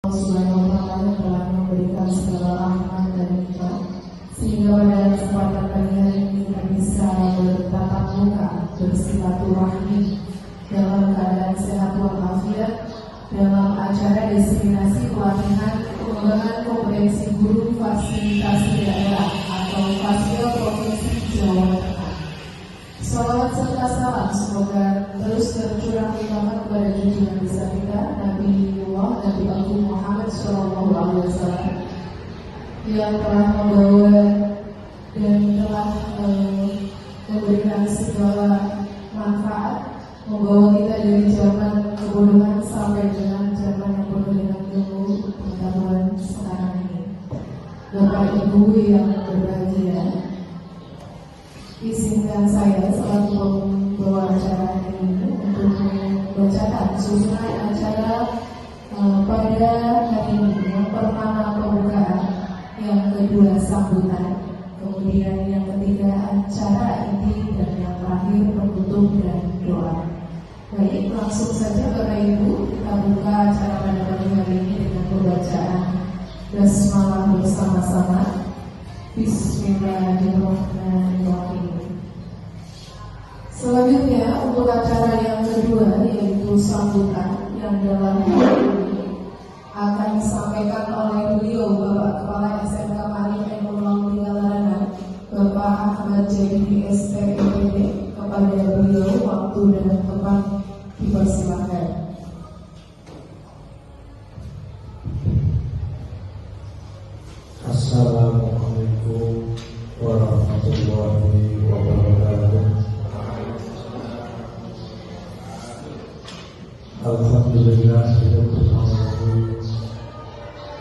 Subhanahu wa Ta'ala telah memberikan segala rahmat dan nikmat sehingga pada kesempatan pagi hari ini kita bisa bertatap muka, bersilaturahmi dalam keadaan sehat walafiat dalam acara destinasi pelatihan pengembangan kompetensi guru fasilitasi daerah atau Fasio Provinsi Jawa Tengah. Salawat serta salam semoga terus tercurah limpahkan kepada junjungan besar kita Nabiullah Nabi Agung Muhammad SAW yang telah membawa dan telah memberikan segala manfaat, membawa kita dari zaman kebodohan sampai dengan zaman yang penuh dengan ilmu pengetahuan sekarang ini. Bapak Ibu yang berbahagia, izinkan saya selaku pembawa acara ini untuk membacakan susunan acara pada hari ini. Yang pertama pembukaan, yang kedua sambutan, kemudian yang ketiga acara inti, dan yang terakhir penutup dan doa. Baik, langsung saja Bapak Ibu kita buka acara pada pagi hari ini dengan pembacaan basmalah bersama-sama. Bismillahirrahmanirrahim. Selanjutnya untuk acara yang kedua yaitu sambutan yang dalam hal ini akan disampaikan oleh beliau Bapak Kepala SMK Maring Ekonomi Galarana Bapak Ahmad Jadi SPPD. Kepada beliau waktu dan tempat dipersilakan. Assalamualaikum warahmatullahi wabarakatuh. Alhamdulillah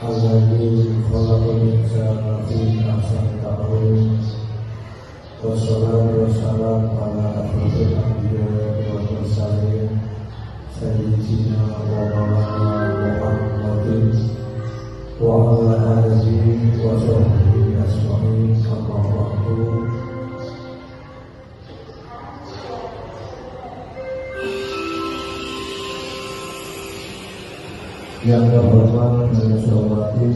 alladzi khalaqal insana fi ahsani taqwim. Wassalatu wassalamu ala asyrofil anbiya'i wal mursalin sayyidina wa maulana Muhammadin wa ala alihi wa sahbihi ajma'in. Amma ba'du. Yang terhormat dan saya hormati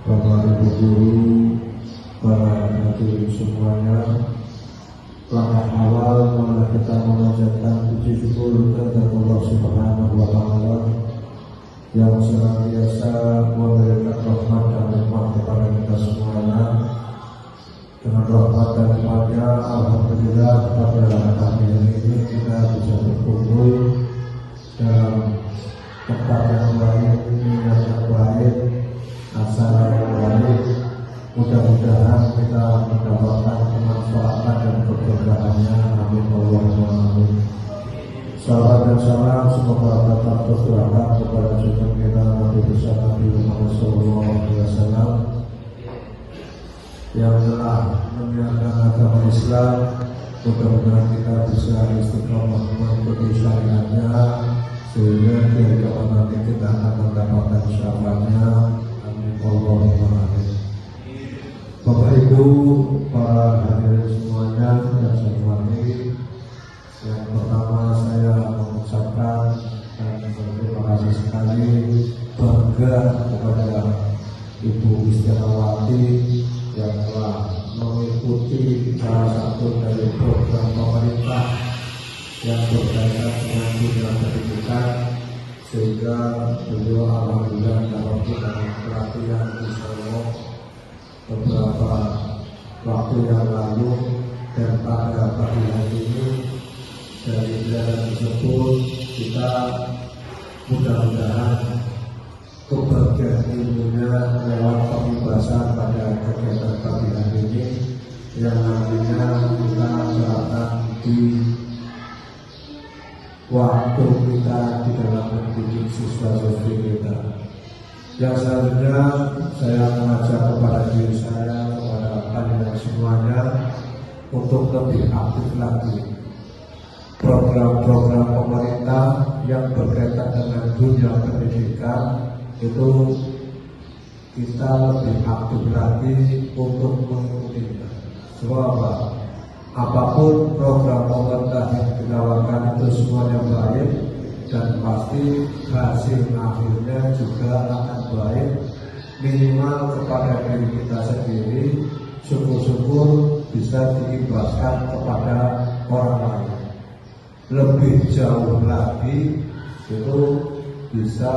Bapak Ibu guru, para hadirin semuanya, langkah awal mana kita mengucapkan puji syukur kepada Allah Subhanahu wa Ta'ala yang senantiasa memberikan rahmat dan nikmat kepada kita semuanya. Dengan rahmat dan nikmatnya, alhamdulillah pada hari ini kita bisa berkumpul dalam tempat yang baik, niat yang baik, acara yang baik. Mudah-mudahan kita mendapatkan kemanfaatan dan keberkahannya. Amin Allahumma amin. Salawat dan salam semoga tetap tercurahkan kepada junjungan kita Nabi besar Nabi Muhammad SAW yang telah menyiarkan agama Islam. Mudah-mudahan kita bisa istiqomah mengikuti syariatnya sehingga dari kapan nanti kita akan mendapatkan syafaatnya. Amin Allahumma amin. Bapak Ibu, para hadirin semuanya yang saya hormati, yang pertama saya mengucapkan dan berterima kasih sekali bangga kepada Ibu Istiqawati yang telah mengikuti salah satu dari program pemerintah yang berkaitan dengan dunia pendidikan, sehingga beliau alhamdulillah dapat dengan pelatihan di Solo beberapa waktu yang lalu, dan pada pagi hari ini dari pelajaran tersebut kita mudah-mudahan kebagian ilmunya lewat pembahasan pada kegiatan pagi hari ini yang nantinya kita serahkan di waktu kita di dalam mendidik siswa-siswi kita. Yang selanjutnya saya mengajak kepada diri saya, kepada kalian semuanya untuk lebih aktif lagi. Program-program pemerintah yang berkaitan dengan dunia pendidikan itu kita lebih aktif lagi untuk mengikutinya. Sebab apapun program pemerintah yang ditawarkan itu semuanya baik, dan pasti hasil akhirnya juga akan baik, minimal kepada diri kita sendiri, syukur-syukur bisa diimbaskan kepada orang lain. Lebih jauh lagi itu bisa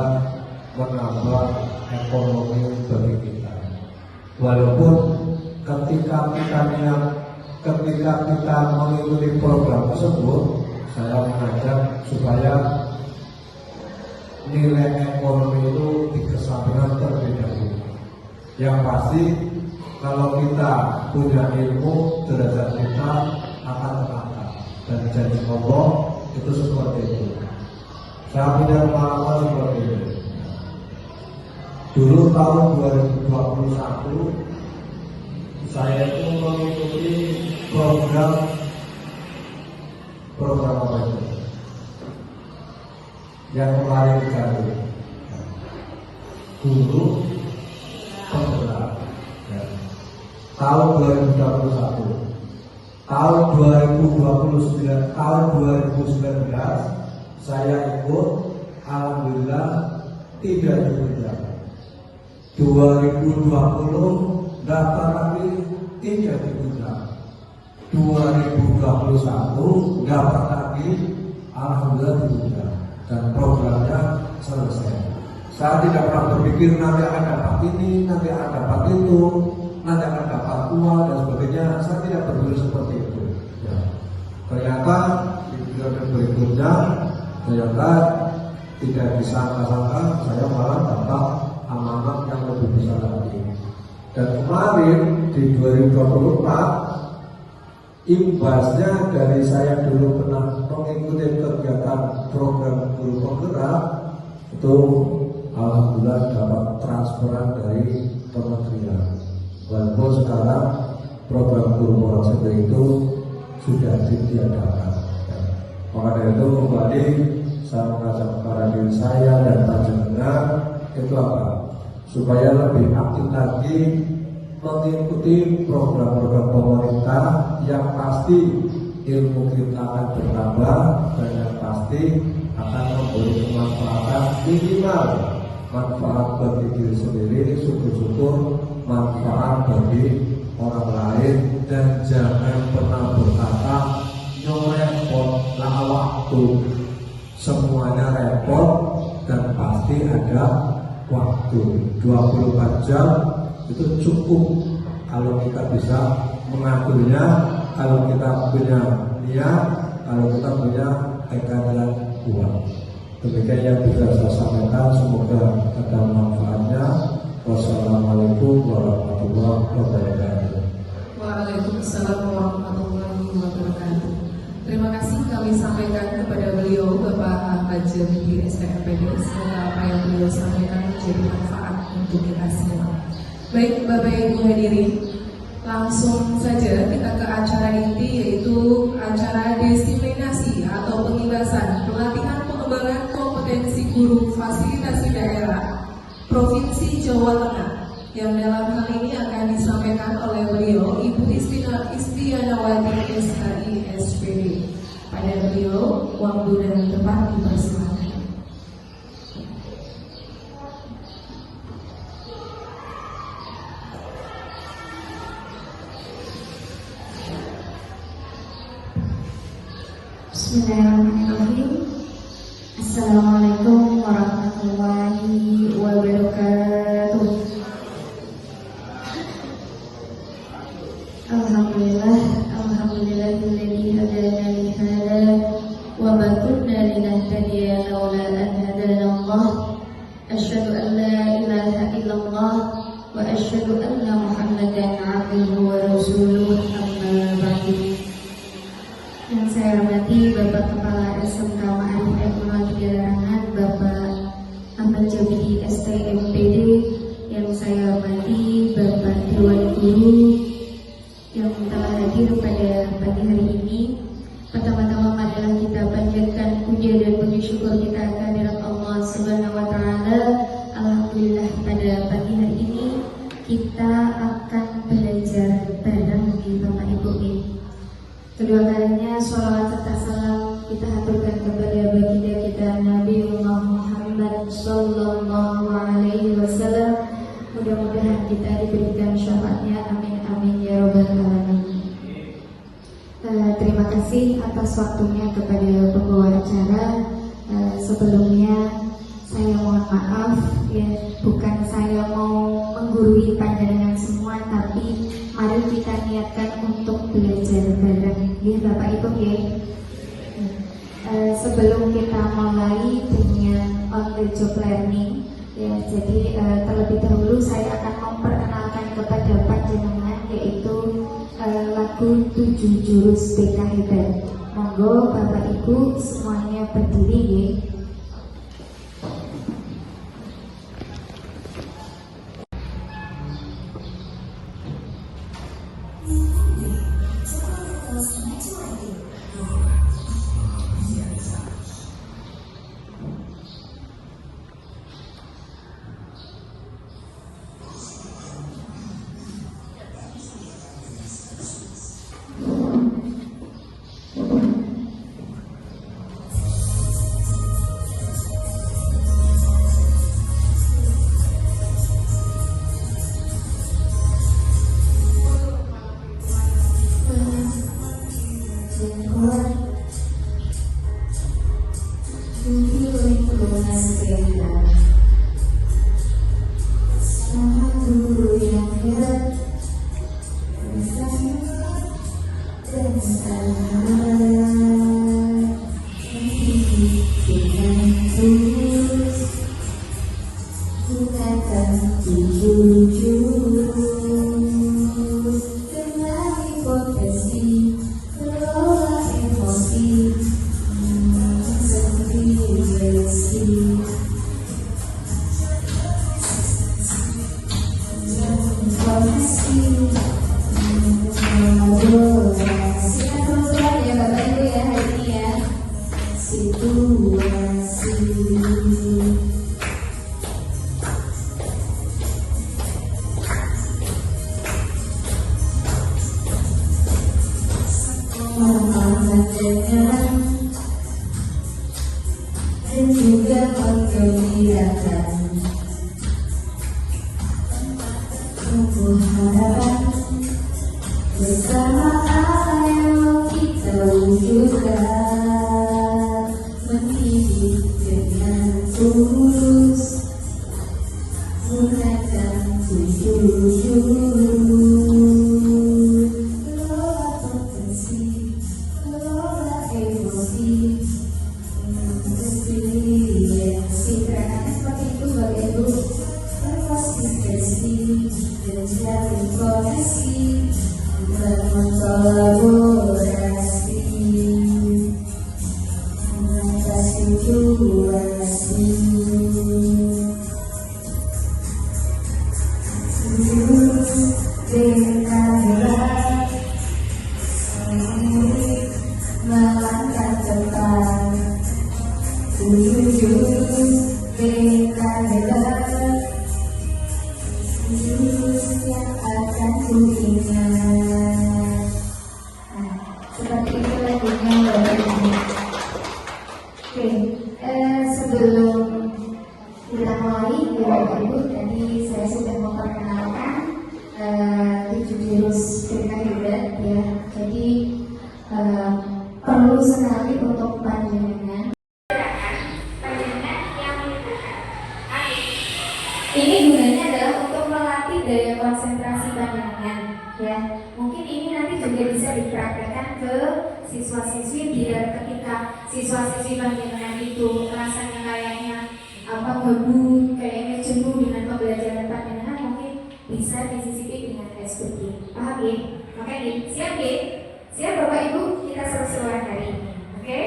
menambah ekonomi bagi kita. Walaupun ketika kita mengikuti program tersebut, saya mengajak supaya nilai ekonomi itu dikesampingkan terlebih dahulu. Yang pasti kalau kita punya ilmu, derajat kita akan terangkat, dan janji Allah itu seperti itu. Saya punya pengalaman seperti itu. Dulu tahun 2021 saya itu mengikuti program apa itu? Yang melahirkan guru penggerak. Tahun 2021, tahun 2019 saya ikut, alhamdulillah tidak diundang. 2020 daftar lagi tidak diundang. 2021 daftar lagi, alhamdulillah diundang dan programnya selesai. Saya tidak pernah berpikir nanti akan dapat ini, nanti akan dapat itu, nanti akan dapat uang dan sebagainya. Saya tidak berpikir seperti itu. Ya. Ternyata di periode berikutnya, ternyata tidak disangka-sangka saya malah dapat amanat yang lebih besar lagi. Dan kemarin di 2024, imbasnya dari saya dulu pernah mengikuti kegiatan program guru penggerak itu, alhamdulillah dapat transferan dari kementerian. Walaupun sekarang program guru penggerak itu sudah ditiadakan. Maka dari itu kembali saya mengajak kepada diri saya dan panjenengan itu apa? Supaya lebih aktif lagi mengikuti program-program pemerintah, yang pasti ilmu kita akan bertambah dan yang pasti akan memberi kemanfaatan, minimal manfaat bagi diri sendiri, syukur-syukur manfaat bagi orang lain. Dan jangan pernah berkata repot lah waktu, semuanya repot dan pasti ada waktu. 24 jam itu cukup kalau kita bisa mengaturnya, kalau kita punya niat, kalau kita punya tekad yang kuat. Demikian yang bisa saya sampaikan, semoga ada manfaatnya. Wassalamualaikum warahmatullahi wabarakatuh. Waalaikumsalam warahmatullahi wabarakatuh. Terima kasih kami sampaikan kepada beliau, Bapak Baja di STMPD. Semoga apa yang beliau sampaikan menjadi manfaat untuk kita semua. Baik Bapak Ibu hadirin, langsung saja kita ke acara inti, yaitu acara disiplinasi atau pengibasan pelatihan pengembangan kompetensi guru fasilitasi daerah Provinsi Jawa Tengah, yang dalam hal ini akan disampaikan oleh beliau Ibu Istianawati SHI SPD. Pada beliau, waktu dan tempat dipersilakan. Bismillahirrahmanirrahim. Assalamualaikum warahmatullahi wabarakatuh. Alhamdulillahilladzi hadana li hadza wa ma kunna linahtadiya laula an hadana Allah. Asyhadu an la ilaha illallah wa asyhadu anna Muhammadan abduhu wa rasuluh, amma ba'du. Yang saya hormati Bapak Kepala SMK Ma'arif Ekonomi Larangan, Bapak Ahmad Jabidi STMPD. Yang saya hormati Bapak Dewan Guru yang telah hadir pada pagi hari ini. Pertama-tama marilah kita panjatkan puja dan puji syukur kita kehadirat Allah Subhanahu wa taala. Alhamdulillah pada pagi hari ini kita akan belajar bareng di Bapak Ibu ini. Kedua kalinya sholawat serta salam kita haturkan kepada baginda kita Nabi Muhammad Sallallahu Alaihi Wasallam. Mudah-mudahan kita diberikan syafaatnya, amin amin ya robbal alamin. Terima kasih atas waktunya kepada pembawa acara. Sebelumnya saya mohon maaf ya, bukan saya mau menggurui panjenengan semua, tapi mari kita niatkan untuk belajar bareng ya Bapak Ibu ya. Sebelum kita mulai dengan on the job learning ya, jadi terlebih dahulu saya akan memperkenalkan kepada panjenengan yaitu lagu 7 Jurus BK Hebat. Monggo Bapak Ibu semuanya berdiri ya. Dan juga menggembirakan tumbuh harapan bersama, ayo kita wujudkan, mendidik dengan tulus, gunakan 7 jurus, kelola potensi, kelola emosi, seperti itu Bapak Ibu. Berkonsistensi dan jalin koneksi, berkolaborasi, mengatasi situasi. Dengan melangkah cepat, 7 jurus BK Hebat, jurus yang akan ku ingat. Nah, seperti itu lagunya Bapak Ibu. Oke, sebelum kita mulai ya Bapak Ibu, tadi saya sudah memperkenalkan 7 jurus BK Hebat ya. Jadi perlu sekali untuk panjenengan. Ini gunanya adalah untuk melatih daya konsentrasi panjenengan ya. Mungkin ini nanti juga bisa dipraktekkan ke siswa-siswi biar ketika siswa-siswi panjenengan itu rasanya kayaknya ngebut, kayaknya jenuh dengan pembelajaran panjenengan, mungkin bisa disisipi dengan SPG. Paham ya? Makanya siap ya? Siap Bapak Ibu, kita seru-seruan hari ini. Oke?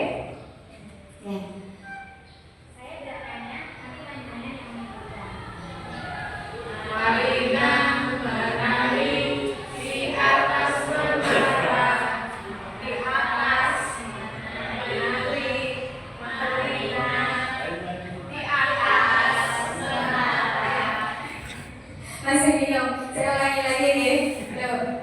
Ya. Saya tidak tanya, nanti panjenengan yang menentukan. Marilah menari di atas menara, di atas menari, marilah di atas menara. Masih bingung, saya ulangi lagi nih. Tuh.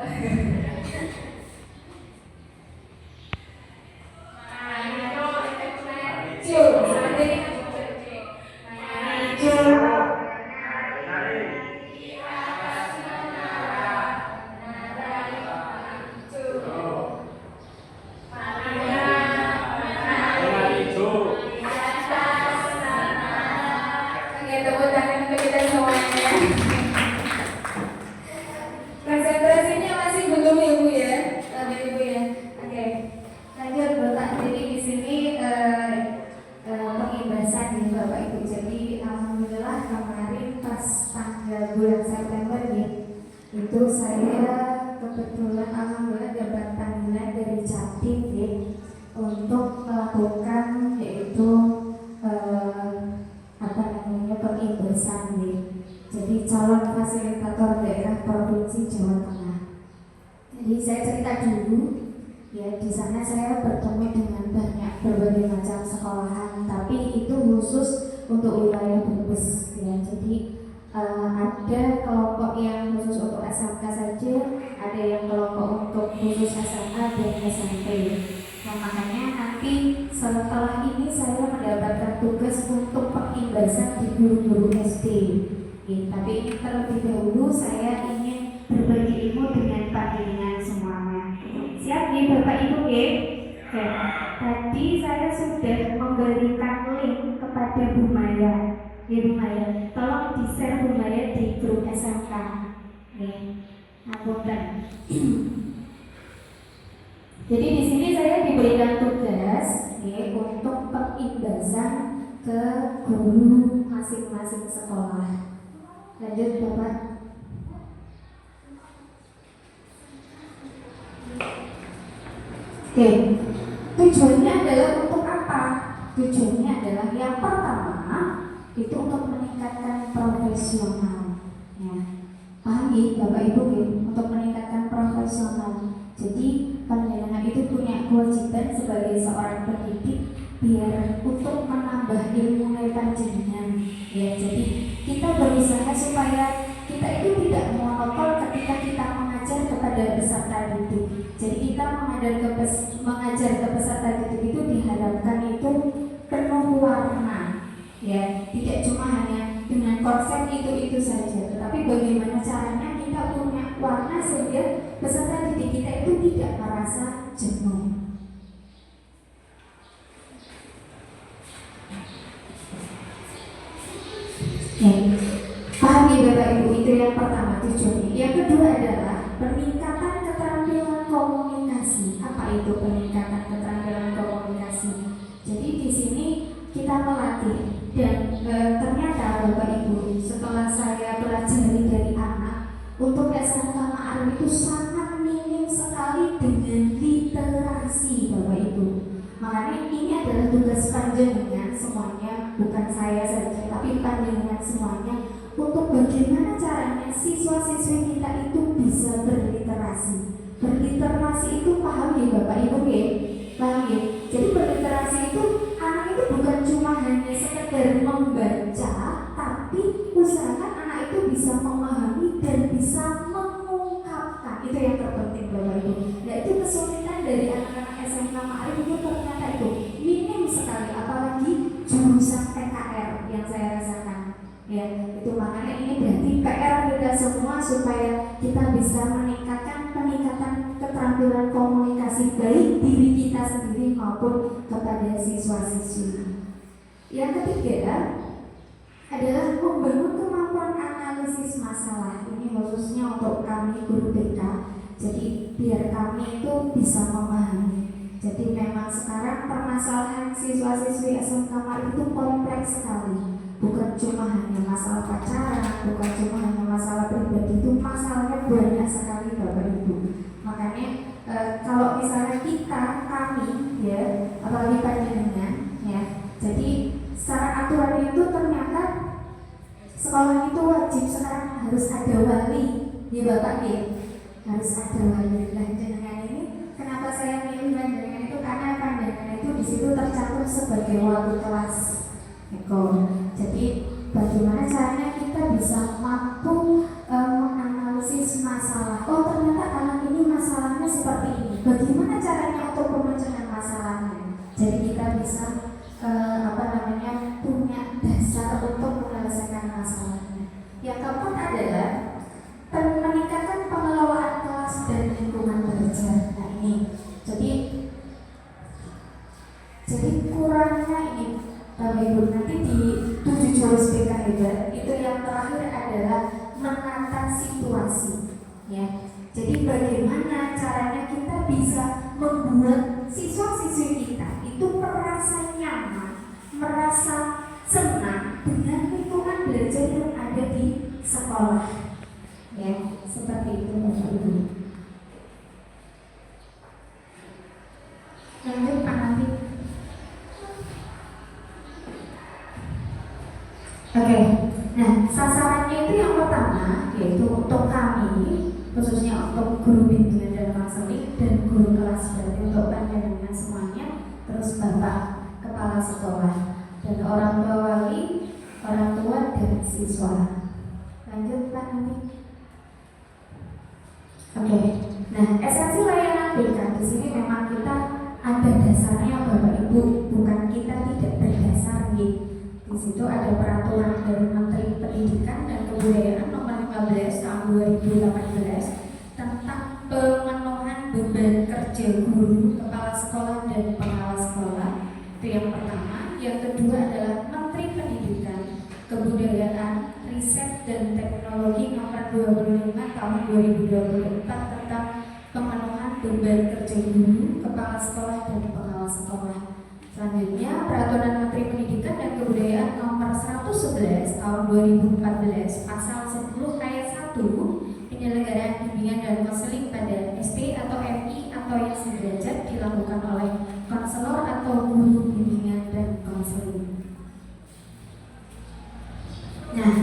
bulan September ya, itu saya kebetulan alhamdulillah dapat panggilan dari Jatim ya, untuk melakukan yaitu pengimbasan ya. Jadi calon fasilitator daerah Provinsi Jawa Tengah. Jadi saya cerita dulu ya, di sana saya bertemu dengan berbagai macam sekolahan, tapi itu khusus untuk wilayah Brebes ya. Jadi ada kelompok yang khusus untuk SMK saja, ada yang kelompok untuk khusus SMA dan SMP. Nah, makanya nanti setelah ini saya mendapatkan tugas untuk pengimbasan di guru-guru SD. Tapi ini terlebih dahulu saya ingin berbagi ilmu dengan panjenengan semuanya. Siap nih Bapak Ibu ya? Oke. Tadi saya sudah memberikan link kepada Bu Maya. Ya Bu Maya, tolong di-share Bu Maya di grup SMK. Nih, ngapunten. Jadi di sini saya diberikan tugas ya, untuk pengimbasan ke guru masing-masing sekolah. Lanjut Bapak. Oke, tujuannya adalah untuk apa? Tujuannya adalah yang pertama itu untuk meningkatkan profesional. Ya, paham ya Bapak Ibu ya? Untuk meningkatkan profesional. Jadi panjenengan itu punya kewajiban sebagai seorang pendidik biar untuk menambah ilmu panjenengan. Ya, jadi kita berusaha supaya kita itu tidak monotol ketika kita mengajar kepada peserta didik. Jadi kita mengajar ke peserta didik itu diharapkan itu penuh warna. Ya, tidak cuma hanya dengan konsep itu saja, tetapi bagaimana caranya kita punya warna sehingga peserta didik kita itu tidak merasa jenuh. Ya, paham ya Bapak Ibu, itu yang pertama tujuannya. Yang kedua adalah peningkatan keterampilan komunikasi. Apa itu peningkatan keterampilan komunikasi? Jadi di sini kita melatih dan ternyata Bapak Ibu, setelah saya pelajari dari anak, untuk SMK Ma'arif itu sangat minim sekali dengan literasi Bapak Ibu. Makanya ini adalah tugas panjenengan semuanya, bukan saya saja, tapi panjenengan semuanya, untuk bagaimana caranya siswa-siswi kita itu bisa berliterasi. Berliterasi itu paham ya Bapak Ibu ya? Paham ya? Jadi berliterasi itu anak itu bukan cuma hanya sekedar membaca, tapi usahakan anak itu bisa memahami dan bisa mengungkapkan. Itu yang terpenting Bapak Ibu. Nah, itu kesulitan dari anak-anak SMK Ma'arif itu ternyata itu minim sekali, apalagi jurusan PKR yang saya rasakan. Ya, itu makanya ini berarti PR kita semua supaya kita bisa meningkatkan peningkatan keterampilan komunikasi baik diri kita sendiri maupun kepada siswa-siswi. Yang ketiga adalah membangun kemampuan analisis masalah. Ini khususnya untuk kami guru BK. Jadi biar kami itu bisa memahami. Jadi memang sekarang permasalahan siswa-siswi SMK Ma'arif itu kompleks sekali. Bukan cuma hanya masalah pacaran, bukan cuma hanya masalah pribadi, itu masalahnya banyak sekali Bapak Ibu. Makanya kalau misalnya kami ya, apalagi panjenengan ya, jadi secara aturan itu ternyata sekolah itu wajib sekarang harus ada wali ya Bapak ya, harus ada wali. Dan jenengan ini kenapa saya milih panjenengan itu karena panjenengan itu di situ tercatat sebagai wali kelas. Jadi bagaimana caranya kita bisa mampu menganalisis masalah. Oh ternyata anak ini masalahnya seperti ini. Bagaimana caranya untuk pemecahan masalahnya? Jadi kita bisa punya dasar untuk menyelesaikan masalahnya. Yang keempat adalah meningkatkan pengelolaan kelas dan lingkungan belajar. Nah ini, jadi kurangnya ini. Bapak Ibu, nanti di 7 jurus BK hebat itu yang terakhir adalah menata situasi ya. Jadi bagaimana caranya kita bisa membuat siswa-siswi kita itu merasa nyaman, merasa senang dengan lingkungan belajar yang ada di sekolah. sekolah. Ya, seperti itu Bapak Ibu. Lanjut Pak Nanti. Oke, nah sasarannya itu yang pertama yaitu untuk kami, khususnya untuk guru bimbingan dan konseling dan guru kelas, berarti untuk panjenengan semuanya, terus Bapak Kepala Sekolah dan orang tua wali, orang tua dan siswa. Lanjut Pak nanti. Oke, nah esensi layanan BK di sini memang kita ada dasarnya Bapak Ibu, bukan kita tidak berdasar gitu. Di situ ada peraturan dari Menteri Pendidikan dan Kebudayaan nomor 15 tahun 2018 tentang pemenuhan beban kerja guru, kepala sekolah dan pengawas sekolah. Itu yang pertama. Yang kedua adalah Menteri Pendidikan, Kebudayaan, Riset dan Teknologi nomor 25 tahun 2024 tentang pemenuhan beban kerja guru, kepala sekolah dan pengawas sekolah. Selanjutnya, Peraturan Menteri Pendidikan dan Kebudayaan nomor 111 tahun 2014 pasal 10 ayat 1 penyelenggaraan bimbingan dan konseling pada SD atau MI atau yang sederajat dilakukan oleh konselor atau guru bimbingan dan konseling. Nah,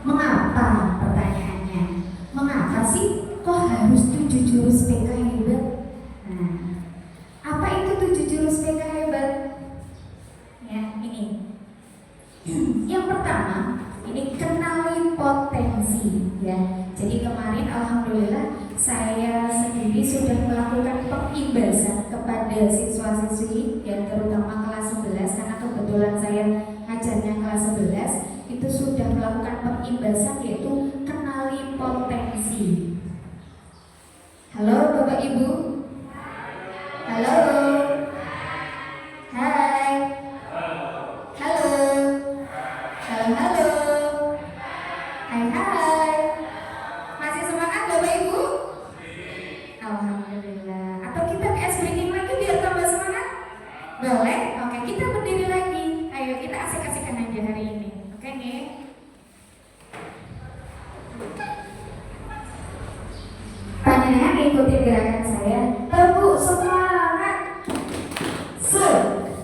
mengapa pertanyaannya? Mengapa sih kok harus 7 jurus PK hebat? Nah, apa itu 7 jurus PK hebat? Ya, ini. Yang pertama, ini kenali potensi ya. Jadi kemarin alhamdulillah saya sendiri sudah melakukan pengimbasan kepada siswa-siswi yang terutama kelas 11 karena kebetulan saya ngajarnya kelas 11 itu sudah melakukan pengimbasan yaitu kenali potensi. Halo Bapak Ibu. Halo. Hai. Halo. Halo. Hai hai. Masih semangat Bapak Ibu? Alhamdulillah. Atau kita ke ice breaking lagi biar tambah semangat? Boleh? Oke, kita berdiri lagi. Ayo kita asik-asikan aja hari ini. Oke nih. Panjenengan ikuti gerakan saya. Tepuk semangat. Semangat.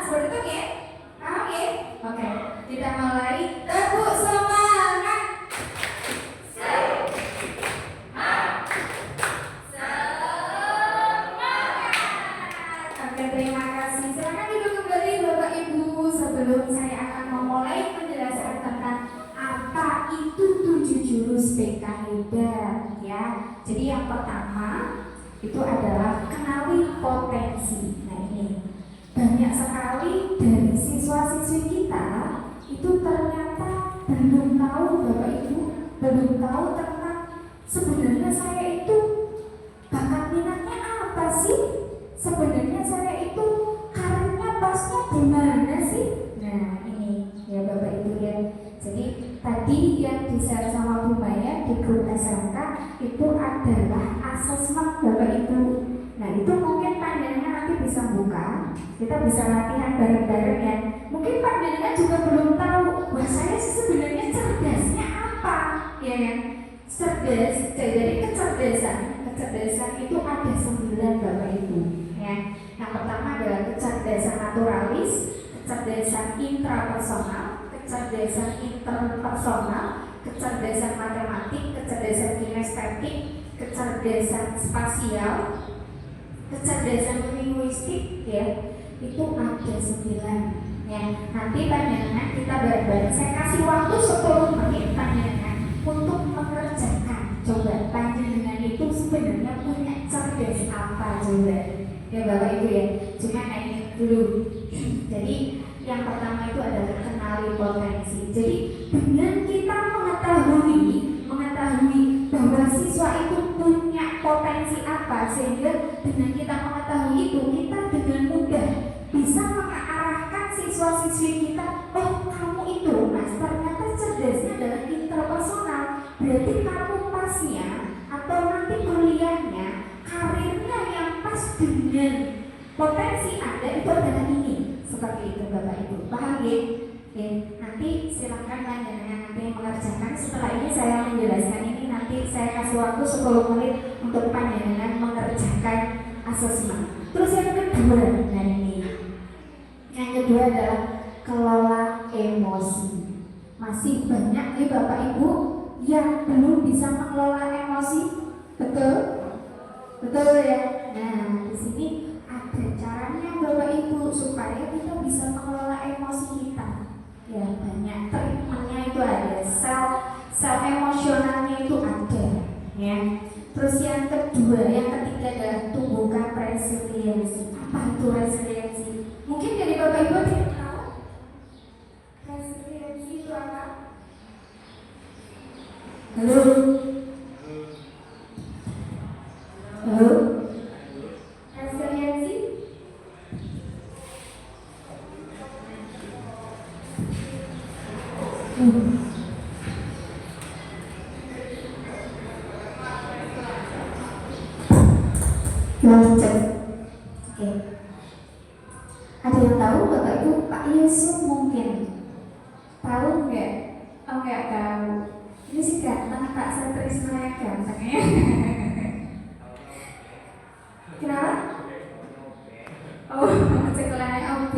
Seperti itu ya? Paham ya? Oke, kita mulai. Tepuk semangat. Oke, terima kasih. Silakan duduk kembali Bapak Ibu sebelum saya akan memulai penjelasan tentang apa itu 7 jurus PK hebat ya. Jadi yang pertama itu adalah kenali potensi. Nah ini banyak sekali dari siswa-siswi kita itu ternyata belum tahu Bapak Ibu, belum tahu tentang sebenarnya saya itu bakat minatnya apa sih? Sebenarnya saya itu karirnya pasnya di mana sih? Nah ini ya Bapak Ibu ya. Jadi tadi yang di-share sama Bu Maya di grup SMK itu adalah asesmen Bapak Ibu. Nah itu mungkin panjenengan nanti bisa buka, kita bisa latihan bareng-bareng ya. Mungkin panjenengan juga belum tahu, wah saya sebenarnya cerdasnya apa, ya kan? Cerdas, jadi kecerdasan itu ada 9 Bapak Ibu. Ya. Yang pertama adalah kecerdasan naturalis, kecerdasan intrapersonal, kecerdasan interpersonal, kecerdasan matematik, kecerdasan kinestetik, kecerdasan spasial, kecerdasan linguistik ya. Itu ada 9 ya. Nanti panjenengan kita bareng-bareng saya kasih waktu 10 menit panjenengan untuk mengerjakan. Coba panjenengan itu sebenarnya punya cerdas apa coba? Ya Bapak Ibu ya. Cuma ini dulu. Jadi yang pertama itu adalah kenali potensi. Jadi dengan kita mengetahui bahwa siswa itu punya potensi apa, sehingga dengan kita mengetahui itu kita dengan mudah bisa mengarahkan siswa-siswi kita. Oh kamu itu mas ternyata cerdasnya adalah interpersonal, berarti kamu pasnya atau nanti kuliahnya karirnya yang pas dengan potensi Anda itu adalah ini. Seperti itu Bapak Ibu, paham ya? kasih waktu 10 menit untuk panjenengan mengerjakan asesmen. Terus yang kedua, nah ini yang kedua adalah kelola emosi. Masih banyak nih Bapak Ibu yang belum bisa mengelola emosi, betul? Betul ya. Nah di sini ada caranya Bapak Ibu supaya kita bisa mengelola emosi kita. Ya banyak treatmentnya itu ada, sel emosionalnya itu ada, ya. Terus yang kedua, yang ketiga adalah tumbuhkan resiliensi. Apa itu resiliensi? Mungkin dari Bapak Ibu tidak tahu resiliensi itu apa? Halo? Halo? Resiliensi? Lanjut. Oke. Ada yang tahu Bapak Ibu? Pak Yusuf mungkin tahu nggak? Oh nggak tahu. Ini sih ganteng Pak Satrisno yang ganteng ya. Kenapa? Oh sekolahnya OB.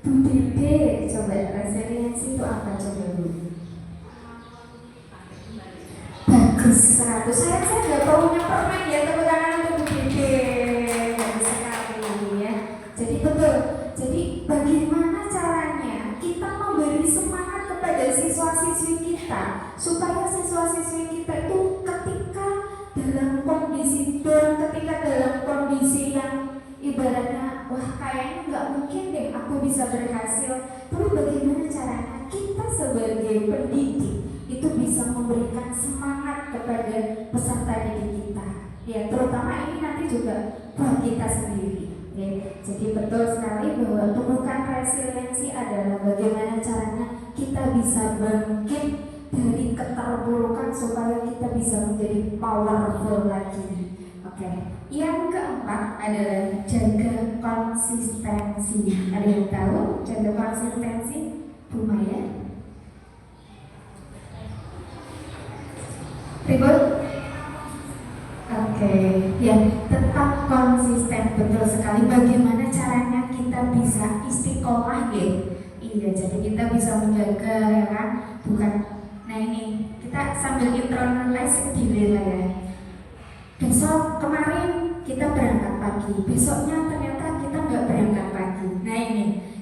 Bu Dede, coba resiliensi itu apa coba Bu? Bagus 100. Saya nggak punya permen ya, tepuk tangan untuk Bu Dede. Bagus sekali ya. Jadi betul. Jadi bagaimana caranya kita memberi semangat kepada siswa-siswi kita supaya siswa-siswi kita itu ketika dalam kondisi down, ketika dalam kondisi yang ibaratnya wah kayaknya nggak mungkin deh aku bisa berhasil, tapi bagaimana caranya kita sebagai pendidik itu bisa memberikan semangat kepada peserta didik kita, ya terutama ini nanti juga buat kita sendiri. Ya, jadi betul sekali bahwa tumbuhkan resiliensi adalah bagaimana caranya kita bisa bangkit dari keterpurukan supaya kita bisa menjadi powerful lagi. Oke. Yang keempat adalah jaga konsistensi. Ada yang tahu jaga konsistensi, Bu Maya? Ribut? Oke, ya tetap konsisten, betul sekali. Bagaimana caranya kita bisa istiqomah ya? Iya, jadi kita bisa menjaga ya kan, bukan. Nah ini kita sambil internalize diri lah ya. Besok kemarin kita berangkat pagi, besoknya ternyata kita nggak berangkat pagi. Nah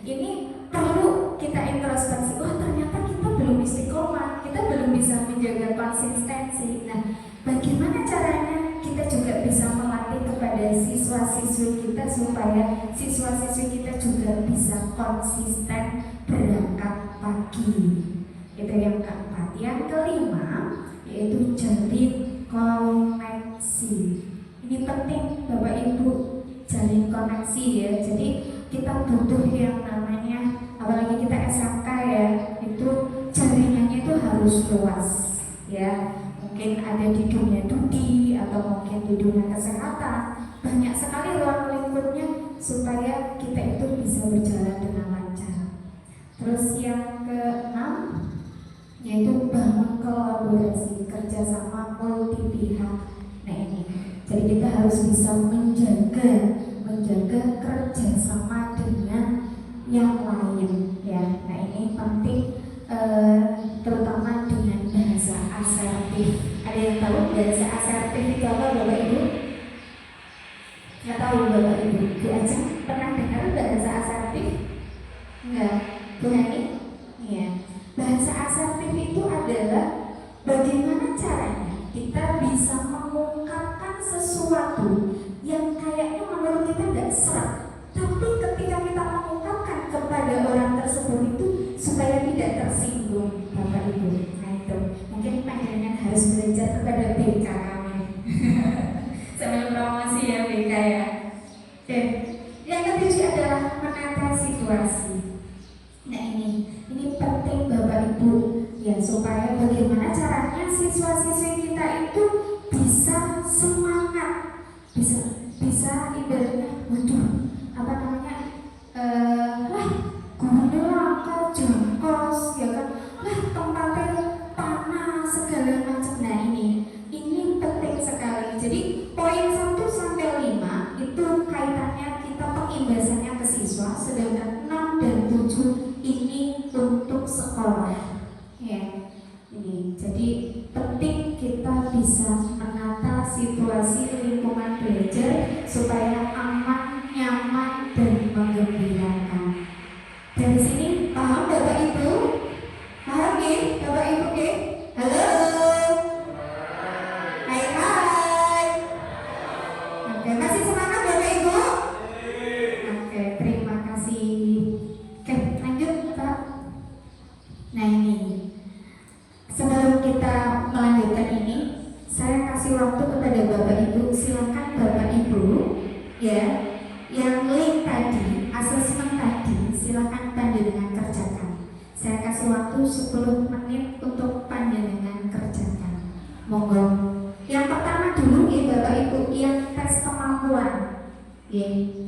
ini perlu kita introspeksi. Oh ternyata kita belum istiqomah, kita belum bisa menjaga konsistensi. Nah bagaimana caranya kita juga bisa melatih kepada siswa-siswi kita supaya siswa-siswi kita juga bisa konsisten berangkat pagi. Itu yang keempat. Yang kelima yaitu jalin koneksi. Ini penting Bapak Ibu, jalin koneksi ya. Jadi kita butuh yang namanya, apalagi kita SMK ya, itu jaringannya itu harus luas ya. Mungkin ada di dunia studi atau mungkin di dunia kesehatan, banyak sekali ruang lingkupnya supaya kita itu bisa berjalan dengan lancar. Terus yang keenam yaitu bangun kolaborasi, kerjasama multi pihak. Nah ini, jadi kita harus bisa menjaga kerjasama dengan yang lain ya. Nah ini penting, terutama dengan bahasa asertif. Ada yang tahu bahasa asertif itu apa Bapak Ibu? Nggak tahu Bapak Ibu? Bu Ajeng pernah dengar bahasa asertif? Enggak? Bu Hani? Iya. Bahasa asertif itu adalah bagaimana caranya kita bisa mengungkapkan sesuatu yang kayaknya menurut kita nggak serak, tapi ketika kita mengungkapkan kepada orang tersebut itu supaya tidak tersinggung Bapak Ibu. Nah itu mungkin panjenengan harus belajar kepada BK kami. Sambil promosi ya BK ya. Dan yang ketujuh adalah menata situasi. Nah ini penting Bapak Ibu ya, supaya bagaimana caranya siswa-siswi kita itu bisa semangat, bisa ibaratnya waduh apa namanya, wah gurunya langka jongkos ya kan, wah tempatnya tanah segala macam. Nah ini ini untuk sekolah, ya. Ini jadi penting kita bisa menata situasi lingkungan belajar supaya aman, nyaman, dan menggembirakan. Dari sini paham Bapak Ibu? Paham ya Bapak Ibu ya? Halo. Hai hai. Oke, masih semangat Bapak Ibu? Oke, terima kasih. Oke, lanjut Pak. Nah ini, sebelum kita melanjutkan ini, saya kasih waktu kepada Bapak Ibu. Silakan Bapak Ibu, ya, yang link tadi, asesmen tadi, silakan panjenengan kerjakan. Saya kasih waktu 10 menit untuk panjenengan kerjakan. Monggo. Yang pertama dulu ya Bapak Ibu, yang tes kemampuan. Ya.